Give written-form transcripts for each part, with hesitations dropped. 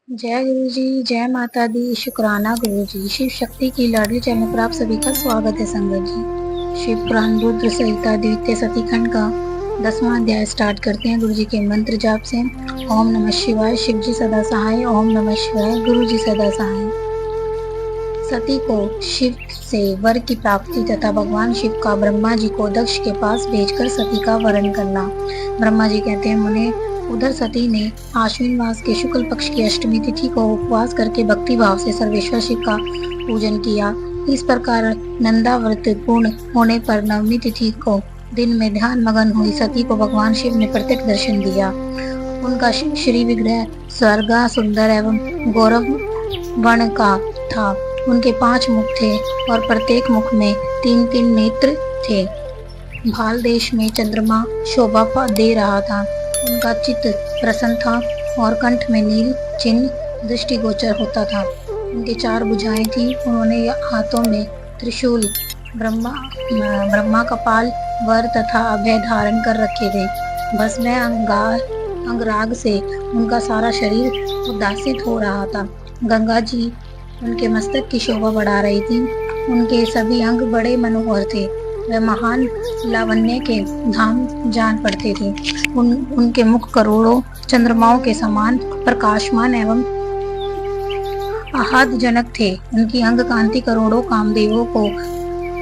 जय गुरु जी, जय माता दी, शुक्राना गुरु जी। शिव शक्ति की लाडली चैनल पर आप सभी का स्वागत है संगत जी। शिव पुराण रुद्र संहिता द्वितीय सती खंड का 10वां अध्याय स्टार्ट करते हैं गुरु जी के मंत्र जाप से। ओम नमः शिवाय, शिव जी सदा सहाय। ओम नमः शिवाय, गुरु जी सदा सहाय। सती को शिव से वर की प्राप्ति तथा भगवान शिव का ब्रह्मा जी को दक्ष के पास भेजकर सती का वरण करना। ब्रह्मा जी कहते हैं, मुने, उधर सती ने आश्विन मास के शुक्ल पक्ष की अष्टमी तिथि को उपवास करके भक्ति भाव से सर्वेश्वर शिव का पूजन किया। इस प्रकार नंदा व्रत पूर्ण होने पर नवमी तिथि को दिन में ध्यान मगन हुई सती को भगवान शिव ने प्रत्यक्ष दर्शन दिया। उनका श्री विग्रह स्वर्गा सुंदर एवं गौरव वर्ण का था। उनके 5 मुख थे और प्रत्येक मुख में 3-3 नेत्र थे। भाल देश में चंद्रमा शोभा दे रहा था। उनका चित्त प्रसन्न था और कंठ में नील चिन्ह दृष्टिगोचर होता था। उनके 4 भुजाएं थी। उन्होंने हाथों में त्रिशूल, ब्रह्मा कपाल, वर तथा अभय धारण कर रखे थे। भस्म अंगराग से उनका सारा शरीर उद्भासित हो रहा था। गंगा जी उनके मस्तक की शोभा बढ़ा रही थी। उनके सभी अंग बड़े मनोहर थे। वे महान लावण्य के धाम जान पड़ते थे। उनके मुख करोड़ों चंद्रमाओं के समान प्रकाशमान एवं आह्लादजनक थे। उनकी अंग कांति करोड़ों कामदेवों को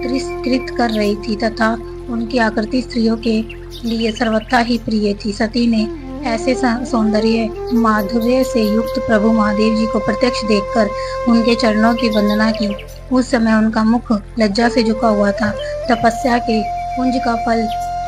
तिरस्कृत कर रही थी तथा उनकी आकृति स्त्रियों के लिए सर्वथा ही प्रिय थी। सती ने ऐसे सौंदर्य माधुर्य से युक्त प्रभु महादेव जी को प्रत्यक्ष देखकर उनके चरणों की वंदना की। उस समय उनका मुख लज्जा से झुका हुआ था। तपस्या के पुंज का फल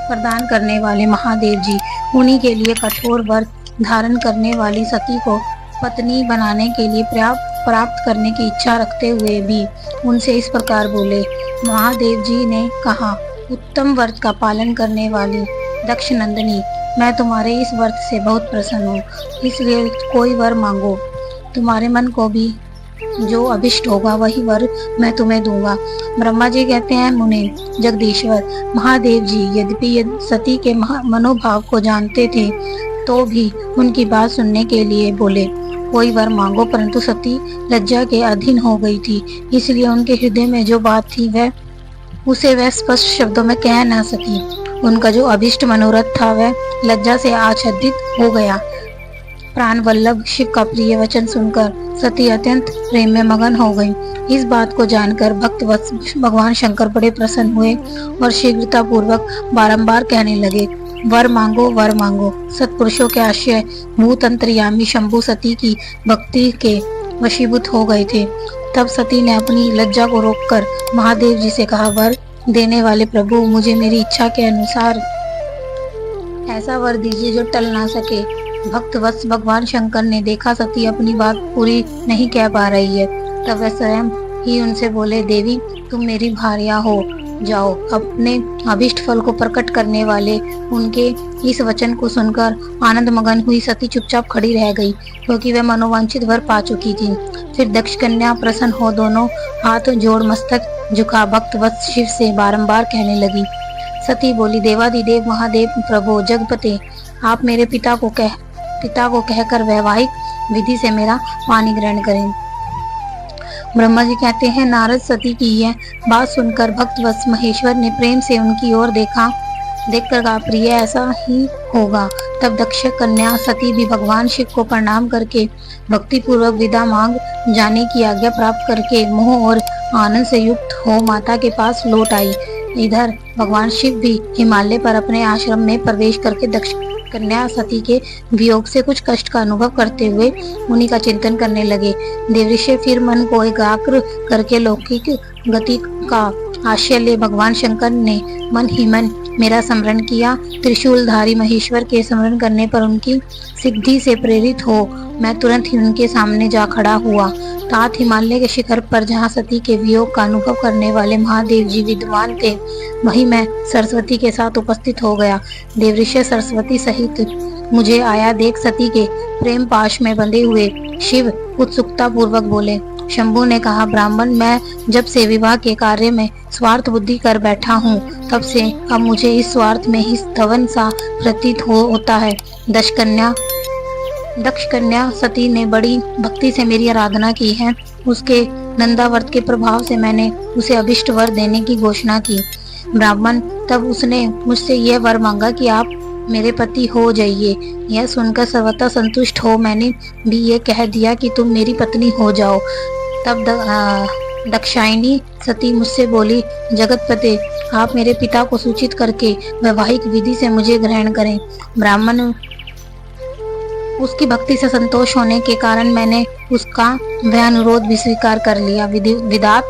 प्रदान करने वाले महादेव जी उन्हीं के लिए कठोर व्रत धारण करने वाली सती को पत्नी बनाने के लिए प्राप्त करने की इच्छा रखते हुए भी उनसे इस प्रकार बोले। महादेव जी ने कहा, उत्तम व्रत का पालन करने वाली दक्ष नंदिनी, मैं तुम्हारे इस व्रत से बहुत प्रसन्न हूँ, इसलिए कोई वर मांगो। तुम्हारे मन को भी जो अभिष्ट होगा वही वर मैं तुम्हें दूंगा। ब्रह्मा जी कहते हैं, मुने जगदीश्वर महादेव जी यद्यपि सती के मनोभाव को जानते थे तो भी उनकी बात सुनने के लिए बोले, कोई वर मांगो। परंतु सती लज्जा के अधीन हो गई थी, इसलिए उनके हृदय में जो बात थी उसे वह स्पष्ट शब्दों में कह न सकी। उनका जो अभिष्ट मनोरथ था वह लज्जा से आच्छादित हो गया। प्राण वल्लभ शिव का प्रिय वचन सुनकर सती अत्यंत प्रेम में मगन हो गई। इस बात को जानकर भक्त भगवान शंकर बड़े प्रसन्न हुए और शीघ्रता पूर्वक बारंबार कहने लगे, वर मांगो, वर मांगो। सत्पुरुषों के आश्रय भूत अंतर्यामी शंभु सती की भक्ति के वशीभूत हो गए थे। तब सती ने अपनी लज्जा को रोककर महादेव जी से कहा, वर देने वाले प्रभु, मुझे मेरी इच्छा के अनुसार ऐसा वर दीजिए जो टल ना सके। भक्त वत्स भगवान शंकर ने देखा सती अपनी बात पूरी नहीं कह पा रही है, तब वह स्वयं ही उनसे बोले, देवी तुम मेरी भार्या हो जाओ। अपने अभिष्ट फल को प्रकट करने वाले उनके इस वचन को सुनकर आनंद मगन हुई सती चुपचाप खड़ी रह गई, क्योंकि वह मनोवांछित वर पा चुकी थी। फिर दक्ष कन्या प्रसन्न हो दोनों हाथ जोड़ मस्तक झुका भक्त वत्स शिव से बारंबार कहने लगी। सती बोली, देवाधिदेव महादेव प्रभु जगपते, आप मेरे पिता को कहकर वैवाहिक विधि से मेरा पानी ग्रहण करें। ब्रह्मा जी कहते हैं, नारद सती की यह बात सुनकर भक्त वत्स महेश्वर ने प्रेम से उनकी ओर देखकर कहा, प्रिय ऐसा ही होगा। तब दक्ष कन्या सती भी भगवान शिव को प्रणाम करके भक्ति पूर्वक विदा मांग जाने की आज्ञा प्राप्त करके मोह और आनंद से युक्त हो माता के पास लौट आई। इधर भगवान शिव भी हिमालय पर अपने आश्रम में प्रवेश करके दक्ष कन्या सती के वियोग से कुछ कष्ट का अनुभव करते हुए उन्हीं का चिंतन करने लगे। देवऋषि फिर मन को एकाग्र करके लौकिक गति का आश्रय ले भगवान शंकर ने मन ही मन मेरा स्मरण किया। त्रिशूलधारी महेश्वर के स्मरण करने पर उनकी सिद्धि से प्रेरित हो मैं तुरंत ही उनके सामने जा खड़ा हुआ। तात हिमालय के शिखर पर जहाँ सती के वियोग का अनुभव करने वाले महादेव जी विद्यमान थे, वहीं मैं सरस्वती के साथ उपस्थित हो गया। देवऋषि सरस्वती सहित मुझे आया देख सती के प्रेम पाश में बंधे हुए शिव उत्सुकता पूर्वक बोले। शंभु ने कहा, ब्राह्मण, मैं जब से विवाह के कार्य में स्वार्थ बुद्धि कर बैठा हूँ, तब से अब मुझे इस स्वार्थ में ही स्थवन सा प्रतीत होता है। दशकन्या दक्ष कन्या सती ने बड़ी भक्ति से मेरी आराधना की है। उसके नंदाव्रत के प्रभाव से मैंने उसे अभिष्ट वर देने की घोषणा की। ब्राह्मण तब उसने मुझसे यह वर मांगा कि आप मेरे पति हो जाइए। यह सुनकर सर्वथा संतुष्ट हो मैंने भी ये कह दिया कि तुम मेरी पत्नी हो जाओ। तब दक्षायनी सती मुझसे बोली, जगतपते, आप मेरे पिता को सूचित करके वैवाहिक विधि से मुझे ग्रहण करें। ब्राह्मण उसकी भक्ति से संतोष होने के कारण मैंने उसका वह अनुरोध भी स्वीकार कर लिया। विधात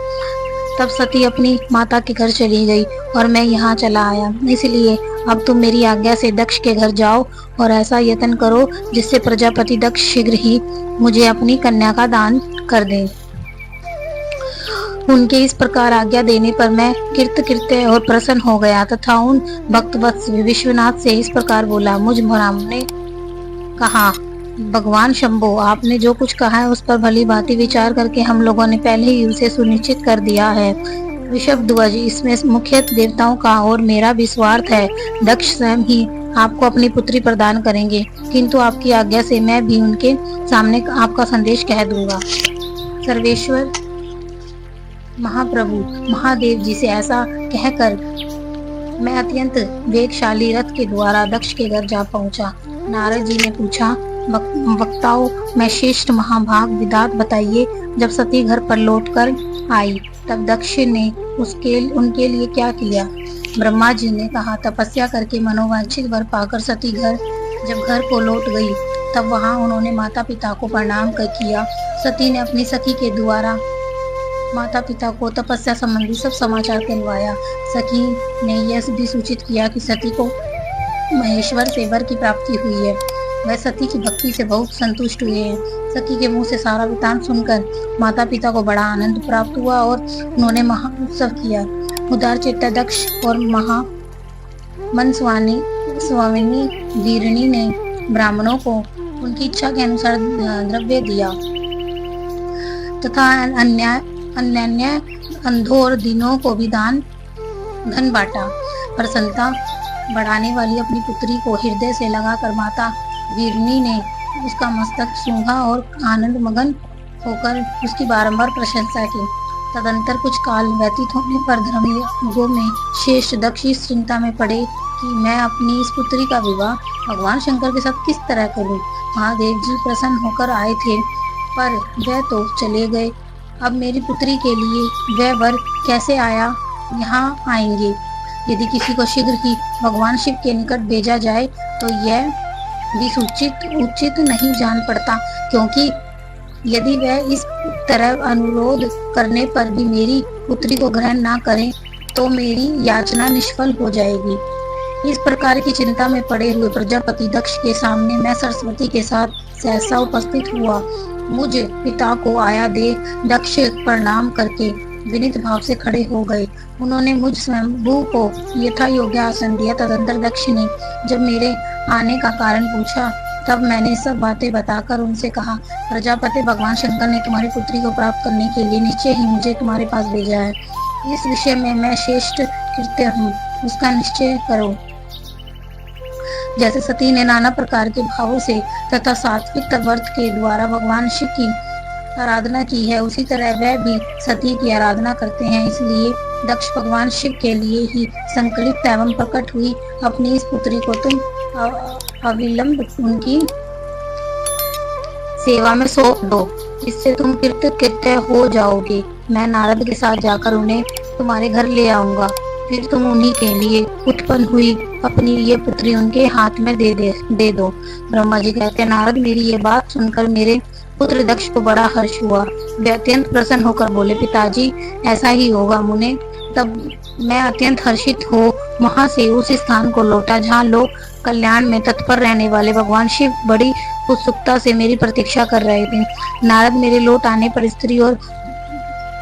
तब सती अपनी माता के घर चली गई और मैं यहाँ चला आया। इसलिए अब तुम मेरी आज्ञा से दक्ष के घर जाओ और ऐसा यत्न करो जिससे प्रजापति दक्ष शीघ्र ही मुझे अपनी कन्या का दान कर दें। उनके इस प्रकार आज्ञा देने पर मैं कृतकृत्य और प्रसन्न हो गया तथा उन भक्तवत्स विश्वनाथ से इस प्रकार बोला, मुझ ब्राह्मण ने कहा, भगवान शंभो, आपने जो कुछ कहा है उस पर भली भांति विचार करके हम लोगों ने पहले ही उसे सुनिश्चित कर दिया है। ऋषभध्वज, इसमें मुख्य देवताओं का और मेरा भी स्वार्थ है। दक्ष स्वयं ही आपको अपनी पुत्री प्रदान करेंगे, किंतु आपकी आज्ञा से मैं भी उनके सामने आपका संदेश कह दूंगा। सर्वेश्वर महाप्रभु महादेव जी से ऐसा कहकर मैं अत्यंत वेगशाली रथ के द्वारा दक्ष के घर जा पहुंचा। नारद जी ने पूछा, वक्ताओं में श्रेष्ठ महाभाग विधात बताइए, जब सती घर पर लौटकर आई तब दक्ष ने उनके लिए क्या किया? ब्रह्मा जी ने कहा, तपस्या करके मनोवांछित वर पाकर सती जब घर को लौट गई तब वहां उन्होंने माता पिता को प्रणाम किया। सती ने अपनी सखी के द्वारा माता पिता को तपस्या संबंधी सब समाचार कहलवाया। सखी ने यह भी सूचित किया कि सती को महेश्वर से वर की प्राप्ति हुई है। वह सती की भक्ति से बहुत संतुष्ट हुए हैं। सखी के मुंह से सारा वृतांत सुनकर माता पिता को बड़ा आनंद प्राप्त हुआ और उन्होंने महा उत्सव किया। उदार चित्ता दक्ष और मन स्वामिनी वीरणी ने ब्राह्मणों को उनकी इच्छा के अनुसार द्रव्य दिया तथा अन्य अंधों और दीनों को भी धन बांटा। प्रसन्नता बढ़ाने वाली अपनी पुत्री को हृदय से लगाकर माता वीरणी ने उसका मस्तक सूंघा और आनंद मगन होकर उसकी बारंबार प्रशंसा की। तदंतर कुछ काल व्यतीत होने पर धर्मयुगों में श्रेष्ठ दक्ष इस चिंता में पड़े कि मैं अपनी इस पुत्री का विवाह भगवान शंकर के साथ किस तरह करूं। महादेव जी प्रसन्न होकर आए थे पर वह तो चले गए। अब मेरी पुत्री के लिए वह वर कैसे यहाँ आएंगे? यदि किसी को शीघ्र ही भगवान शिव के निकट भेजा जाए तो यह भी उचित नहीं जान पड़ता, क्योंकि यदि वह इस तरह अनुरोध करने पर भी मेरी पुत्री को ग्रहण ना करें तो मेरी याचना निष्फल हो जाएगी। इस प्रकार की चिंता में पड़े हुए प्रजापति दक्ष के सामने मैं सरस्वती के साथ सहसा उपस्थित हुआ। मुझ पिता को आया देख दक्ष प्रणाम करके विनीत भाव से खड़े हो गए। उन्होंने मुझ स्वयंभू को यथा योग्य आसन दिया। तदंतर दक्ष ने जब मेरे आने का कारण पूछा तब मैंने सब बातें बताकर उनसे कहा, प्रजापति भगवान शंकर ने तुम्हारी पुत्री को प्राप्त करने के लिए निश्चय ही मुझे तुम्हारे पास भेजा है। इस विषय में मैं श्रेष्ठ कृत्य हूँ, उसका निश्चय करो। जैसे सती ने नाना प्रकार के भावों से तथा सात्विक व्रत के द्वारा भगवान शिव की आराधना की है, उसी तरह वह भी सती की आराधना करते हैं। इसलिए दक्ष भगवान शिव के लिए ही संकलित एवं प्रकट हुई अपनी इस पुत्री को तुम अविलंब उनकी सेवा में सौंप दो, इससे तुम कृतकृत्य हो जाओगे। मैं नारद के साथ जाकर उन्हें तुम्हारे घर ले आऊंगा, फिर तुम उन्हीं के लिए उत्पन्न हुई अपनी ये पुत्री उनके हाथ में दे दो। ब्रह्मा जी कहते हैं, नारद मेरी ये बात सुनकर मेरे पुत्र दक्ष को बड़ा हर्ष हुआ। वे अत्यंत प्रसन्न होकर बोले, पिताजी ऐसा ही होगा मुने। तब मैं अत्यंत हर्षित हो वहां से उस स्थान को लौटा जहाँ लोग कल्याण में तत्पर रहने वाले भगवान शिव बड़ी उत्सुकता से मेरी प्रतीक्षा कर रहे थे। नारद मेरे लौट आने पर स्त्री और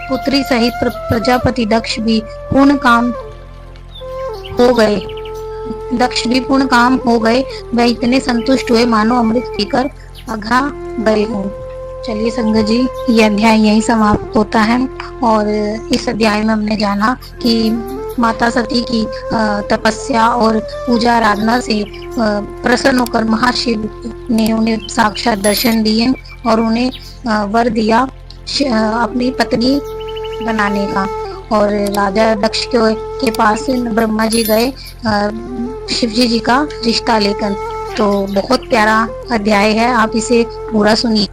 पुत्री सहित प्रजापति दक्ष भी पूर्ण काम हो गए। वह इतने संतुष्ट हुए मानो अमृत पीकर अघा गए हों। चलिए संगत जी, ये अध्याय यही समाप्त होता है। और इस अध्याय में हमने जाना कि माता सती की तपस्या और पूजा आराधना से प्रसन्न होकर महर्षि ने उन्हें साक्षात दर्शन दिए और उन्हें वर दिया अपनी पत्नी बनाने का। और राजा दक्ष के पास ब्रह्मा जी गए शिव जी का रिश्ता लेकर। तो बहुत प्यारा अध्याय है, आप इसे पूरा सुनिए।